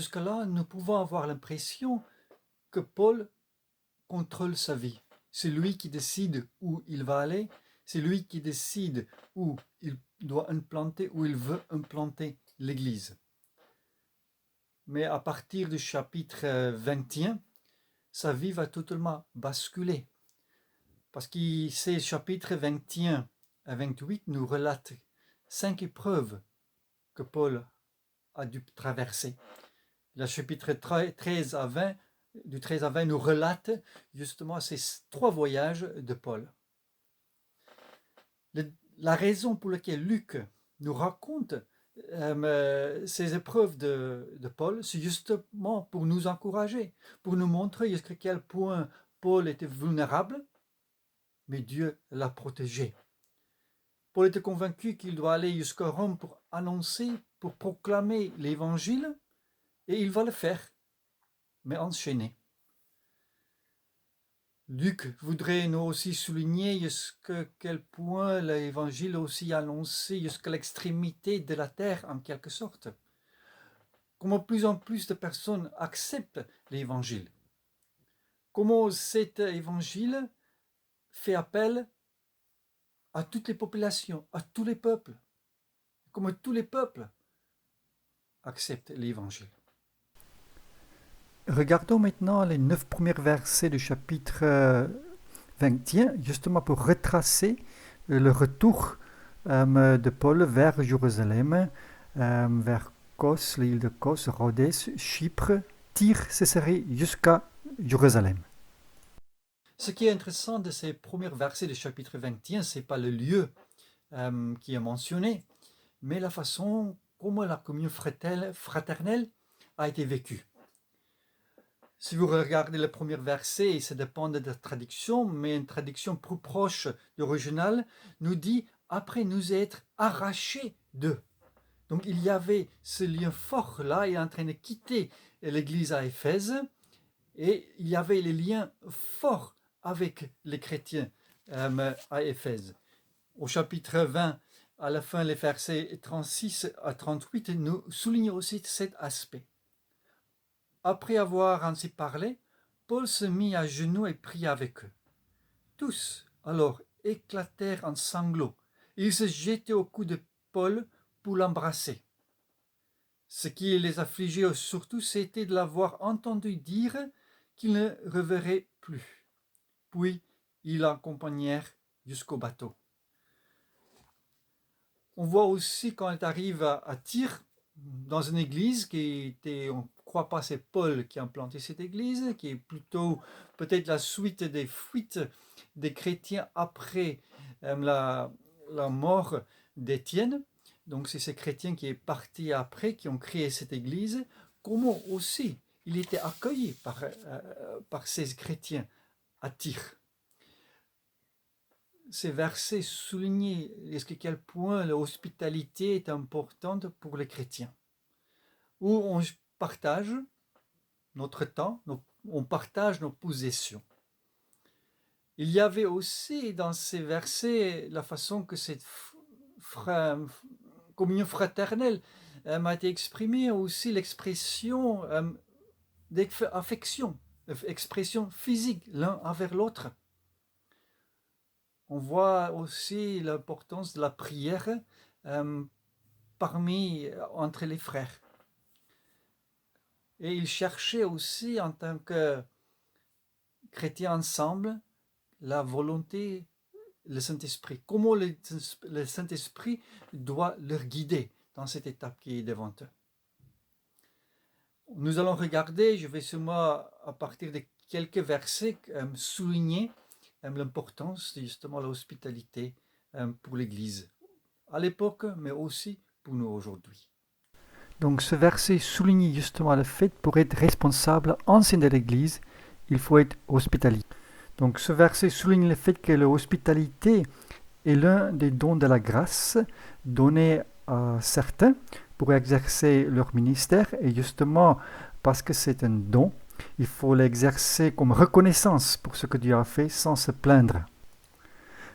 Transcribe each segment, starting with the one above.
jusque-là, nous pouvons avoir l'impression que Paul contrôle sa vie. C'est lui qui décide où il va aller, c'est lui qui décide où il doit implanter, où il veut implanter l'Église. Mais à partir du chapitre 21, sa vie va totalement basculer. Parce que ces chapitres 21 à 28 nous relatent 5 épreuves que Paul a dû traverser. Le chapitre 13 à 20, du 13 à 20 nous relate justement ces 3 voyages de Paul. La raison pour laquelle Luc nous raconte ces épreuves de Paul, c'est justement pour nous encourager, pour nous montrer jusqu'à quel point Paul était vulnérable, mais Dieu l'a protégé. Paul était convaincu qu'il doit aller jusqu'à Rome pour annoncer, pour proclamer l'évangile, et il va le faire, mais enchaîné. Luc voudrait nous aussi souligner jusqu'à quel point l'évangile est aussi annoncé jusqu'à l'extrémité de la terre, en quelque sorte. Comment plus en plus de personnes acceptent l'évangile. Comment cet évangile fait appel à toutes les populations, à tous les peuples. Comment tous les peuples acceptent l'évangile. Regardons maintenant les 9 premiers versets du chapitre 21, justement pour retracer le retour de Paul vers Jérusalem, vers Kos, l'île de Kos, Rhodes, Chypre, Tyr, Césarée, jusqu'à Jérusalem. Ce qui est intéressant de ces premiers versets du chapitre 21, ce n'est pas le lieu qui est mentionné, mais la façon comment la communion fraternelle a été vécue. Si vous regardez le premier verset, ça dépend de la traduction, mais une traduction plus proche de l'original nous dit « après nous être arrachés d'eux ». Donc il y avait ce lien fort là, il est en train de quitter l'église à Éphèse, et il y avait les liens forts avec les chrétiens à Éphèse. Au chapitre 20, à la fin, les versets 36 à 38 nous soulignent aussi cet aspect. Après avoir ainsi parlé, Paul se mit à genoux et pria avec eux. Tous, alors, éclatèrent en sanglots. Ils se jetaient au cou de Paul pour l'embrasser. Ce qui les affligeait surtout, c'était de l'avoir entendu dire qu'ils ne reverraient plus. Puis, ils l'accompagnèrent jusqu'au bateau. On voit aussi quand il arrive à Tyr, dans une église qui était, on ne croit pas c'est Paul qui a implanté cette église, qui est plutôt peut-être la suite des fuites des chrétiens après la mort d'Étienne. Donc c'est ces chrétiens qui est parti après, qui ont créé cette église. Comment aussi il était accueilli par ces chrétiens à Tyr. Ces versets soulignent jusqu'à quel point l'hospitalité est importante pour les chrétiens. Où on partage notre temps, on partage nos possessions. Il y avait aussi dans ces versets la façon que cette communion fraternelle a été exprimée, aussi l'expression d'affection, expression physique l'un envers l'autre. On voit aussi l'importance de la prière entre les frères. Et ils cherchaient aussi en tant que chrétiens ensemble la volonté, le Saint-Esprit. Comment le Saint-Esprit doit leur guider dans cette étape qui est devant eux. Nous allons regarder, je vais sûrement à partir de quelques versets souligner l'importance justement de l'hospitalité pour l'Église à l'époque, mais aussi pour nous aujourd'hui. Donc ce verset souligne justement le fait pour être responsable en sein de l'Église, il faut être hospitalier. Donc ce verset souligne le fait que l'hospitalité est l'un des dons de la grâce donnés à certains pour exercer leur ministère, et justement parce que c'est un don, il faut l'exercer comme reconnaissance pour ce que Dieu a fait sans se plaindre.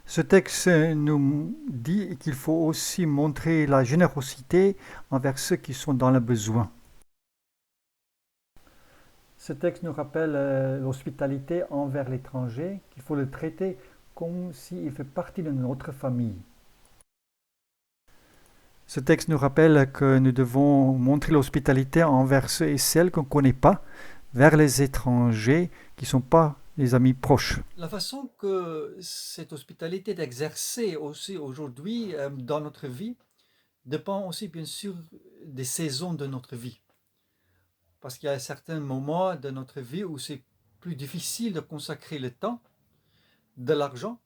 Ce texte nous dit qu'il faut aussi montrer la générosité envers ceux qui sont dans le besoin. Ce texte nous rappelle l'hospitalité envers l'étranger, qu'il faut le traiter comme s'il fait partie de notre famille. Ce texte nous rappelle que nous devons montrer l'hospitalité envers ceux et celles qu'on ne connaît pas, vers les étrangers qui ne sont pas les amis proches. La façon que cette hospitalité est exercée aussi aujourd'hui dans notre vie dépend aussi bien sûr des saisons de notre vie. Parce qu'il y a certains moments de notre vie où c'est plus difficile de consacrer le temps, de l'argent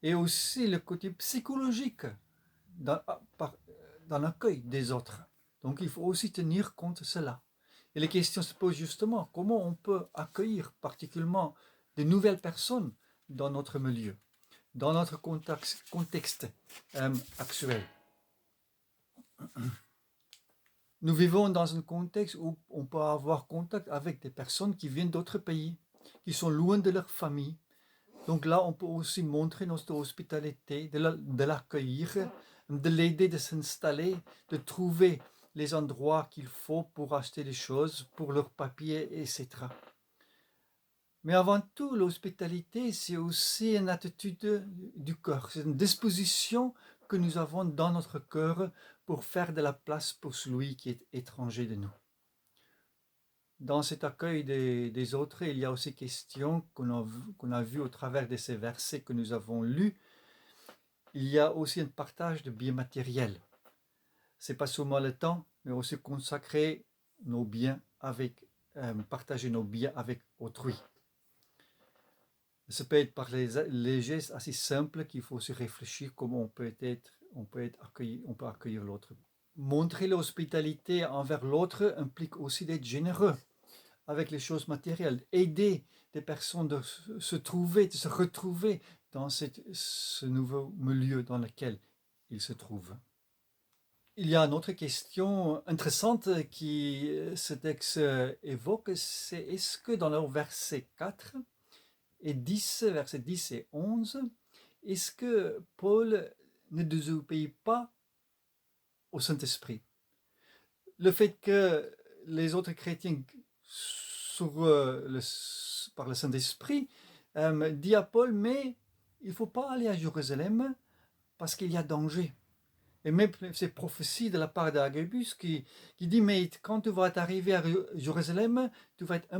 et aussi le côté psychologique dans, dans l'accueil des autres. Donc il faut aussi tenir compte de cela. Et les questions se posent justement comment on peut accueillir particulièrement de nouvelles personnes dans notre milieu, dans notre contexte actuel. Nous vivons dans un contexte où on peut avoir contact avec des personnes qui viennent d'autres pays, qui sont loin de leur famille. Donc là, on peut aussi montrer notre hospitalité, de l'accueillir, de l'aider de s'installer, de trouver les endroits qu'il faut pour acheter des choses, pour leurs papiers, etc. Mais avant tout, l'hospitalité, c'est aussi une attitude du cœur, c'est une disposition que nous avons dans notre cœur pour faire de la place pour celui qui est étranger de nous. Dans cet accueil des autres, il y a aussi question qu'on a vu au travers de ces versets que nous avons lus. Il y a aussi un partage de biens matériels. Ce n'est pas seulement le temps, mais aussi consacrer nos biens partager nos biens avec autrui. Ça peut être par les gestes assez simples qu'il faut se réfléchir comment on peut accueillir l'autre. Montrer l'hospitalité envers l'autre implique aussi d'être généreux avec les choses matérielles, aider des personnes de se retrouver dans ce nouveau milieu dans lequel ils se trouvent. Il y a une autre question intéressante qui ce texte évoque, c'est est-ce que dans le verset 4 et 10, versets 10 et 11, est-ce que Paul ne désobéit pas au Saint-Esprit? Le fait que les autres chrétiens par le Saint-Esprit dit à Paul, mais il ne faut pas aller à Jérusalem parce qu'il y a danger. Et même ces prophéties de la part d'Agabus qui dit, mais quand tu vas arriver à Jérusalem, tu vas être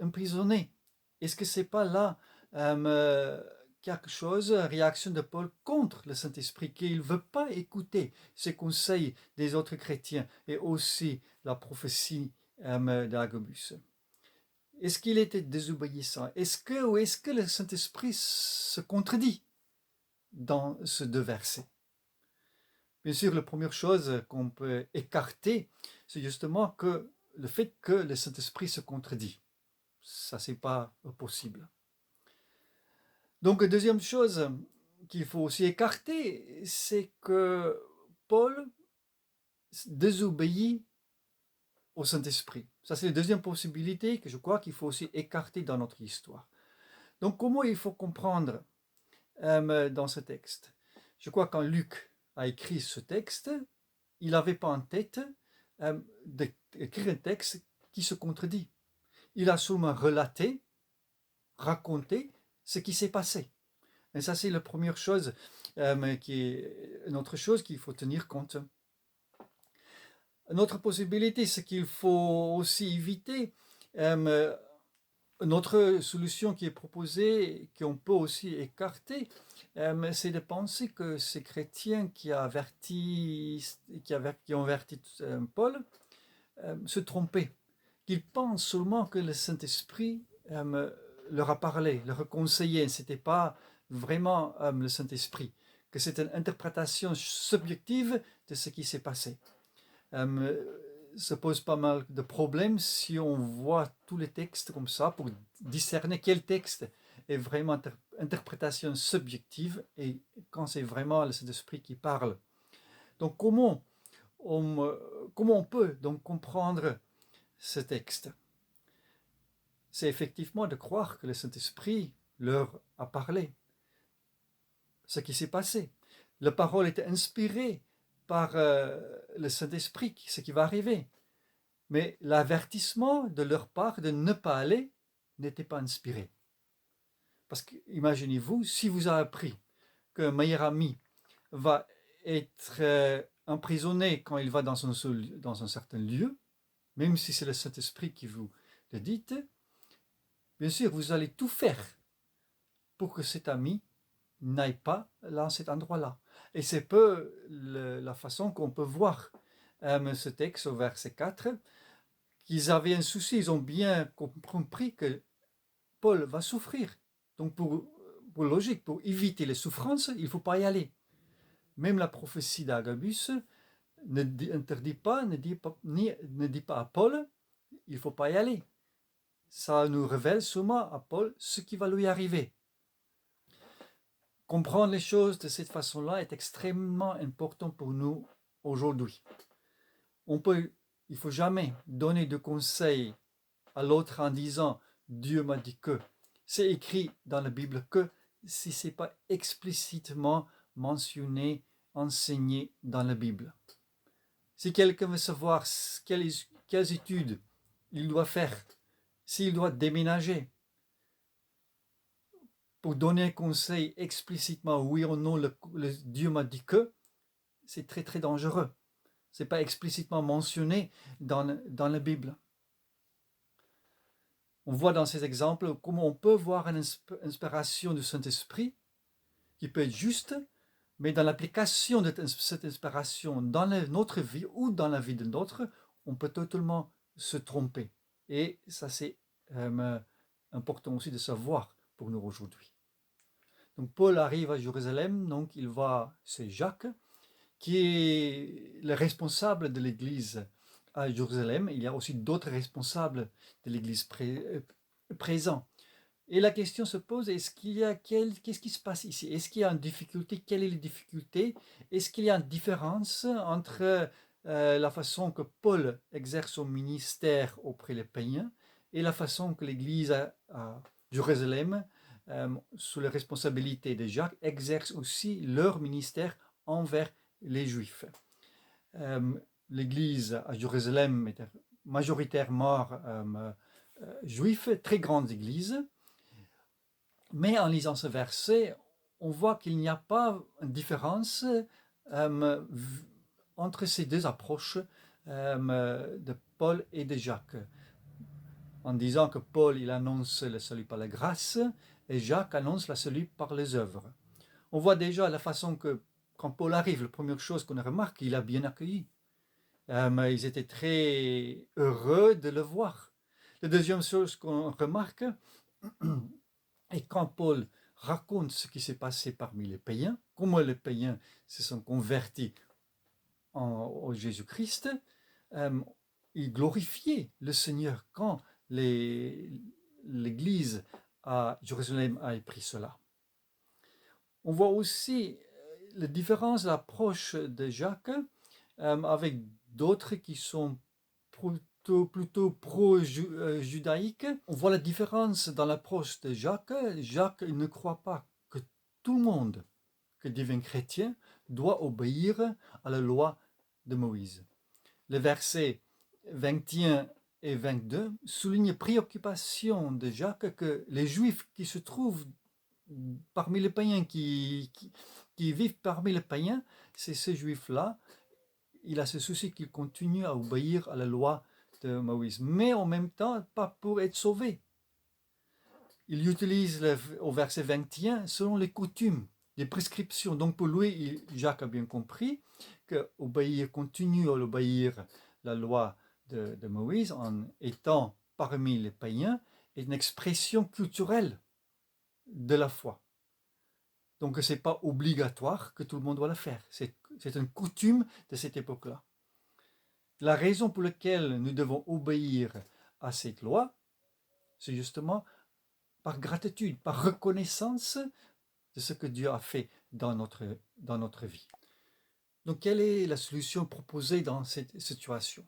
emprisonné. Est-ce que c'est pas là quelque chose, réaction de Paul contre le Saint-Esprit, qu'il ne veut pas écouter ces conseils des autres chrétiens et aussi la prophétie d'Agabus? Est-ce qu'il était désobéissant? Est-ce que le Saint-Esprit se contredit dans ces deux versets? Bien sûr, la première chose qu'on peut écarter, c'est justement que le fait que le Saint-Esprit se contredit. Ça, c'est pas possible. Donc, deuxième chose qu'il faut aussi écarter, c'est que Paul désobéit au Saint-Esprit. Ça, c'est la deuxième possibilité que je crois qu'il faut aussi écarter dans notre histoire. Donc, comment il faut comprendre dans ce texte? Je crois que quand Luc a écrit ce texte, il n'avait pas en tête d'écrire un texte qui se contredit. Il a seulement relaté, raconté ce qui s'est passé. Et ça, c'est la première chose, qui est une autre chose qu'il faut tenir compte. Une autre possibilité, c'est qu'il faut aussi éviter une autre solution qui est proposée, qu'on peut aussi écarter, c'est de penser que ces chrétiens qui ont averti Paul se trompaient, qu'ils pensent seulement que le Saint-Esprit leur a parlé, leur a conseillé. Ce n'était pas vraiment le Saint-Esprit, que c'est une interprétation subjective de ce qui s'est passé. Ça pose pas mal de problèmes si on voit tous les textes comme ça pour discerner quel texte est vraiment interprétation subjective et quand c'est vraiment le Saint-Esprit qui parle. Donc comment on peut donc comprendre ce texte? C'est effectivement de croire que le Saint-Esprit leur a parlé, ce qui s'est passé. La parole était inspirée par le Saint-Esprit, ce qui va arriver. Mais l'avertissement de leur part de ne pas aller n'était pas inspiré. Parce que, imaginez-vous, si vous avez appris qu'un meilleur ami va être emprisonné quand il va dans un certain lieu, même si c'est le Saint-Esprit qui vous le dit, bien sûr, vous allez tout faire pour que cet ami n'aille pas dans cet endroit-là. Et c'est peu la façon qu'on peut voir ce texte au verset 4, qu'ils avaient un souci, ils ont bien compris que Paul va souffrir. Donc pour logique, pour éviter les souffrances, il ne faut pas y aller. Même la prophétie d'Agabus ne dit pas à Paul, il ne faut pas y aller. Ça nous révèle sûrement à Paul ce qui va lui arriver. Comprendre les choses de cette façon-là est extrêmement important pour nous aujourd'hui. Il ne faut jamais donner de conseils à l'autre en disant « Dieu m'a dit que ». C'est écrit dans la Bible que si ce n'est pas explicitement mentionné, enseigné dans la Bible. Si quelqu'un veut savoir quelles études il doit faire, s'il doit déménager, pour donner un conseil explicitement oui ou non, le Dieu m'a dit que, c'est très très dangereux. Ce n'est pas explicitement mentionné dans la Bible. On voit dans ces exemples comment on peut voir une inspiration du Saint-Esprit qui peut être juste, mais dans l'application de cette inspiration dans notre vie ou dans la vie de l'autre, on peut totalement se tromper. Et ça, c'est important aussi de savoir pour nous aujourd'hui. Donc Paul arrive à Jérusalem, donc il voit, c'est Jacques, qui est le responsable de l'église à Jérusalem. Il y a aussi d'autres responsables de l'église présents. Et la question se pose, qu'est-ce qui se passe ici? Est-ce qu'il y a une difficulté? Quelle est la difficulté? Est-ce qu'il y a une différence entre la façon que Paul exerce son ministère auprès des païens et la façon que l'église à Jérusalem, sous la responsabilité de Jacques, exerce aussi leur ministère envers les Juifs. L'église à Jérusalem était majoritairement juif, très grande église. Mais en lisant ce verset, on voit qu'il n'y a pas une différence entre ces deux approches de Paul et de Jacques. En disant que Paul, il annonce le salut par la grâce et Jacques annonce le salut par les œuvres. On voit déjà la façon que, quand Paul arrive, la première chose qu'on remarque, il a bien accueilli. Ils étaient très heureux de le voir. La deuxième chose qu'on remarque, et quand Paul raconte ce qui s'est passé parmi les païens, comment les païens se sont convertis en Jésus-Christ, il glorifiait le Seigneur quand l'Église à Jérusalem a appris cela. On voit aussi la différence d'approche de Jacques avec d'autres qui sont plutôt pro-judaïque. On voit la différence dans l'approche de Jacques. Jacques ne croit pas que tout le monde qui devient chrétien doit obéir à la loi de Moïse. Les versets 21 et 22 soulignent la préoccupation de Jacques que les Juifs qui se trouvent parmi les païens, qui vivent parmi les païens, c'est ces Juifs-là. Il a ce souci qu'ils continuent à obéir à la loi de Moïse, mais en même temps, pas pour être sauvés. Il utilise au verset 21 selon les coutumes, les prescriptions. Donc pour lui, Jacques a bien compris que continuer à obéir la loi de Moïse en étant parmi les païens est une expression culturelle de la foi. Donc ce n'est pas obligatoire que tout le monde doit le faire. C'est une coutume de cette époque-là. La raison pour laquelle nous devons obéir à cette loi, c'est justement par gratitude, par reconnaissance de ce que Dieu a fait dans notre vie. Donc, quelle est la solution proposée dans cette situation?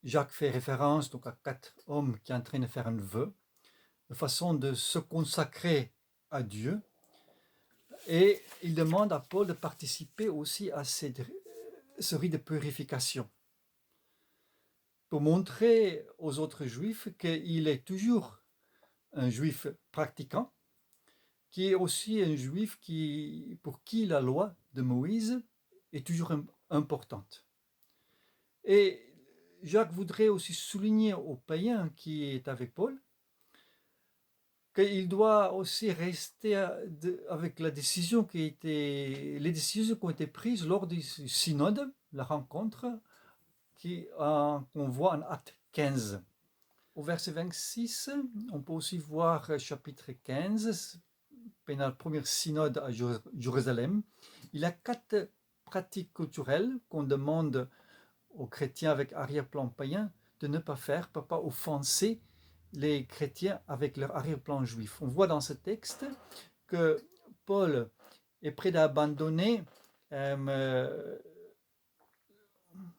Jacques fait référence donc à 4 hommes qui sont en train de faire un vœu, de façon de se consacrer à Dieu, et il demande à Paul de participer aussi à ce rite de purification. pour montrer aux autres juifs qu'il est toujours un juif pratiquant, qui est aussi un juif pour qui la loi de Moïse est toujours importante. Et Jacques voudrait aussi souligner aux païens qui est avec Paul qu'il doit aussi rester avec les décisions qui ont été prises lors du synode, la rencontre qu'on voit en Acte 15. Au verset 26, on peut aussi voir chapitre 15, pendant le premier synode à Jérusalem. Il y a 4 pratiques culturelles qu'on demande aux chrétiens avec arrière-plan païen de ne pas faire pour ne pas offenser les chrétiens avec leur arrière-plan juif. On voit dans ce texte que Paul est prêt d'abandonner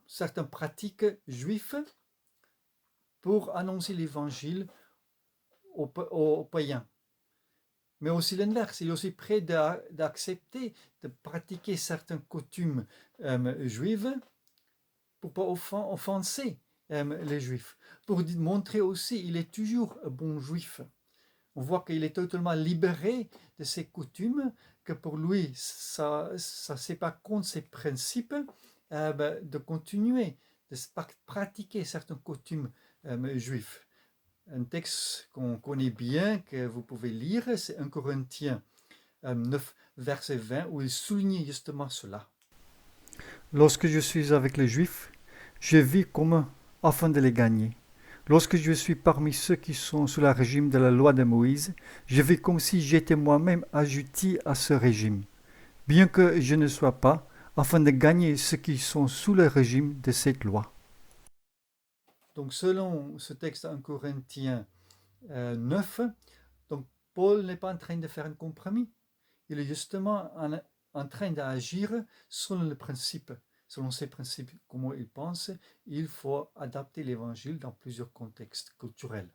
certaines pratiques juives pour annoncer l'évangile aux païens. Mais aussi l'inverse, il est aussi prêt d'accepter de pratiquer certaines coutumes juives pour ne pas offenser les juifs. Pour montrer aussi qu'il est toujours un bon juif. On voit qu'il est totalement libéré de ses coutumes, que pour lui, ça c'est pas contre ses principes de continuer de pratiquer certaines coutumes juives. Un texte qu'on connaît bien, que vous pouvez lire, c'est 1 Corinthiens 9, verset 20, où il souligne justement cela. Lorsque je suis avec les Juifs, je vis comme afin de les gagner. Lorsque je suis parmi ceux qui sont sous le régime de la loi de Moïse, je vis comme si j'étais moi-même ajouté à ce régime, bien que je ne sois pas, afin de gagner ceux qui sont sous le régime de cette loi. Donc selon ce texte 1 Corinthiens 9, donc Paul n'est pas en train de faire un compromis. Il est justement en train d'agir selon le principe. Selon ces principes, comment il pense, il faut adapter l'évangile dans plusieurs contextes culturels.